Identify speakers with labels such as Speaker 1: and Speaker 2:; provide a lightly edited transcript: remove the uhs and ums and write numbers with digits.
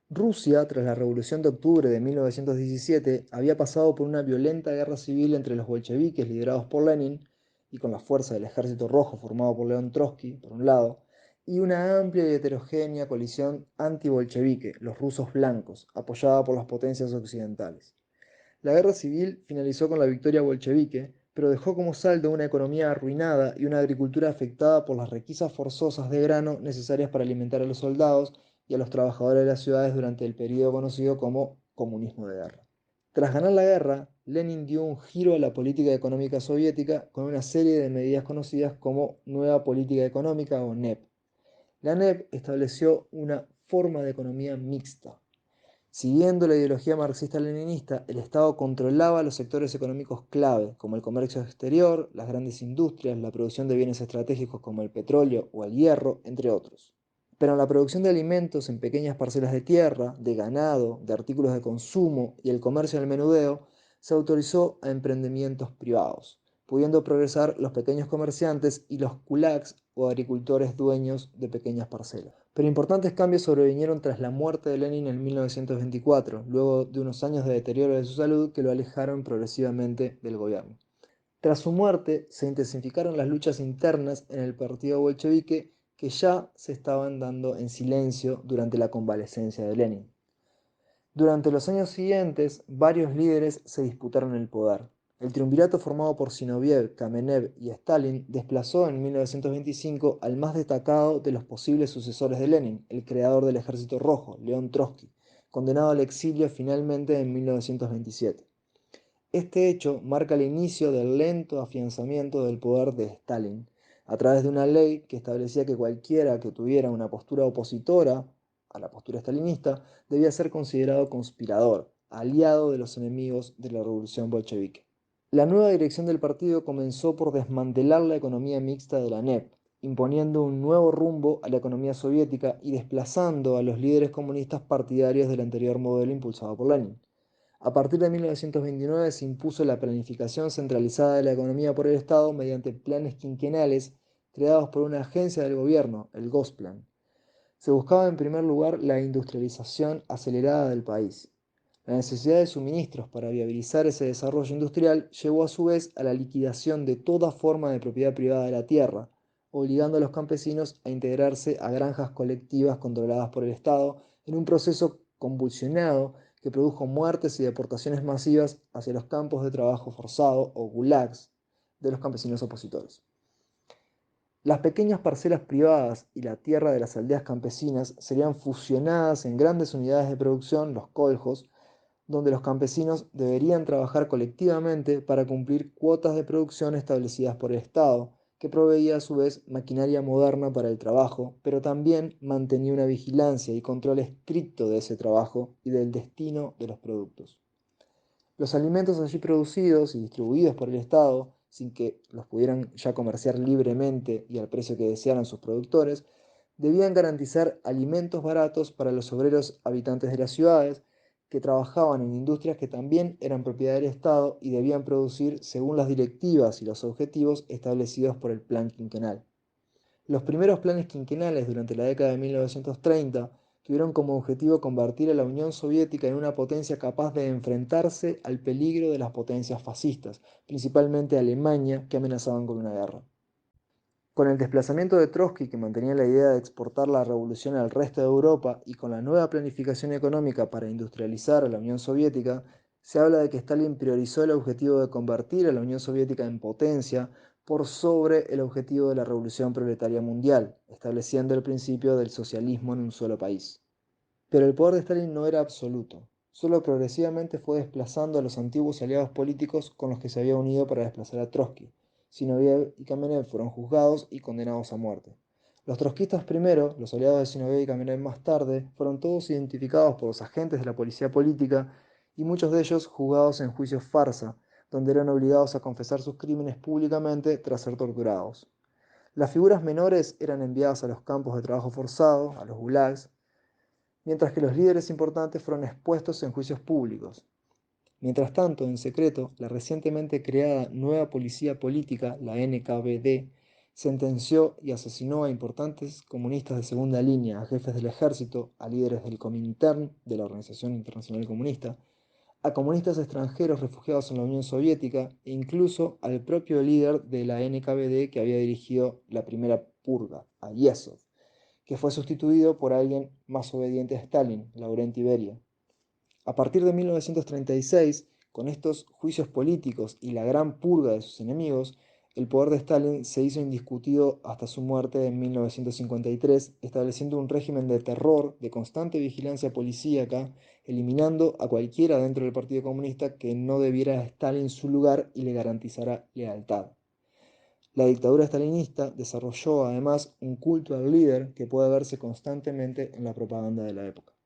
Speaker 1: Rusia, tras la Revolución de Octubre de 1917, había pasado por una violenta guerra civil entre los bolcheviques liderados por Lenin y con la fuerza del Ejército Rojo formado por León Trotsky, por un lado, y una amplia y heterogénea coalición anti-bolchevique, los rusos blancos, apoyada por las potencias occidentales. La guerra civil finalizó con la victoria bolchevique, pero dejó como saldo una economía arruinada y una agricultura afectada por las requisas forzosas de grano necesarias para alimentar a los soldados y a los trabajadores de las ciudades durante el periodo conocido como comunismo de guerra. Tras ganar la guerra, Lenin dio un giro a la política económica soviética con una serie de medidas conocidas como Nueva Política Económica o NEP. La NEP estableció una forma de economía mixta. Siguiendo la ideología marxista-leninista, el Estado controlaba los sectores económicos clave, como el comercio exterior, las grandes industrias, la producción de bienes estratégicos como el petróleo o el hierro, entre otros. Pero en la producción de alimentos en pequeñas parcelas de tierra, de ganado, de artículos de consumo y el comercio al menudeo, se autorizó a emprendimientos privados, pudiendo progresar los pequeños comerciantes y los kulaks o agricultores dueños de pequeñas parcelas. Pero importantes cambios sobrevinieron tras la muerte de Lenin en 1924, luego de unos años de deterioro de su salud que lo alejaron progresivamente del gobierno. Tras su muerte, se intensificaron las luchas internas en el partido bolchevique que ya se estaban dando en silencio durante la convalecencia de Lenin. Durante los años siguientes, varios líderes se disputaron el poder. El triunvirato formado por Zinoviev, Kamenev y Stalin desplazó en 1925 al más destacado de los posibles sucesores de Lenin, el creador del Ejército Rojo, León Trotsky, condenado al exilio finalmente en 1927. Este hecho marca el inicio del lento afianzamiento del poder de Stalin, a través de una ley que establecía que cualquiera que tuviera una postura opositora a la postura stalinista debía ser considerado conspirador, aliado de los enemigos de la revolución bolchevique. La nueva dirección del partido comenzó por desmantelar la economía mixta de la NEP, imponiendo un nuevo rumbo a la economía soviética y desplazando a los líderes comunistas partidarios del anterior modelo impulsado por Lenin. A partir de 1929 se impuso la planificación centralizada de la economía por el Estado mediante planes quinquenales creados por una agencia del gobierno, el Gosplan. Se buscaba en primer lugar la industrialización acelerada del país. La necesidad de suministros para viabilizar ese desarrollo industrial llevó a su vez a la liquidación de toda forma de propiedad privada de la tierra, obligando a los campesinos a integrarse a granjas colectivas controladas por el Estado en un proceso convulsionado que produjo muertes y deportaciones masivas hacia los campos de trabajo forzado o gulags de los campesinos opositores. Las pequeñas parcelas privadas y la tierra de las aldeas campesinas serían fusionadas en grandes unidades de producción, los coljos, donde los campesinos deberían trabajar colectivamente para cumplir cuotas de producción establecidas por el Estado, que proveía a su vez maquinaria moderna para el trabajo, pero también mantenía una vigilancia y control estricto de ese trabajo y del destino de los productos. Los alimentos allí producidos y distribuidos por el Estado, sin que los pudieran ya comerciar libremente y al precio que desearan sus productores, debían garantizar alimentos baratos para los obreros habitantes de las ciudades, que trabajaban en industrias que también eran propiedad del Estado y debían producir según las directivas y los objetivos establecidos por el Plan Quinquenal. Los primeros planes quinquenales durante la década de 1930 tuvieron como objetivo convertir a la Unión Soviética en una potencia capaz de enfrentarse al peligro de las potencias fascistas, principalmente Alemania, que amenazaban con una guerra. Con el desplazamiento de Trotsky, que mantenía la idea de exportar la revolución al resto de Europa, y con la nueva planificación económica para industrializar a la Unión Soviética, se habla de que Stalin priorizó el objetivo de convertir a la Unión Soviética en potencia por sobre el objetivo de la revolución proletaria mundial, estableciendo el principio del socialismo en un solo país. Pero el poder de Stalin no era absoluto, solo progresivamente fue desplazando a los antiguos aliados políticos con los que se había unido para desplazar a Trotsky. Zinoviev y Kamenev fueron juzgados y condenados a muerte. Los trotskistas primero, los aliados de Zinoviev y Kamenev más tarde, fueron todos identificados por los agentes de la policía política y muchos de ellos juzgados en juicios farsa, donde eran obligados a confesar sus crímenes públicamente tras ser torturados. Las figuras menores eran enviadas a los campos de trabajo forzado, a los gulags, mientras que los líderes importantes fueron expuestos en juicios públicos. Mientras tanto, en secreto, la recientemente creada nueva policía política, la NKVD, Sentenció y asesinó a importantes comunistas de segunda línea, a jefes del ejército, a líderes del Comintern, de la Organización Internacional Comunista, a comunistas extranjeros refugiados en la Unión Soviética e incluso al propio líder de la NKVD que había dirigido la primera purga, a Yezhov, que fue sustituido por alguien más obediente a Stalin, Laurent Beria. A partir de 1936, con estos juicios políticos y la gran purga de sus enemigos, el poder de Stalin se hizo indiscutido hasta su muerte en 1953, estableciendo un régimen de terror, de constante vigilancia policíaca, eliminando a cualquiera dentro del Partido Comunista que no debiera a Stalin su lugar y le garantizara lealtad. La dictadura stalinista desarrolló además un culto al líder que puede verse constantemente en la propaganda de la época.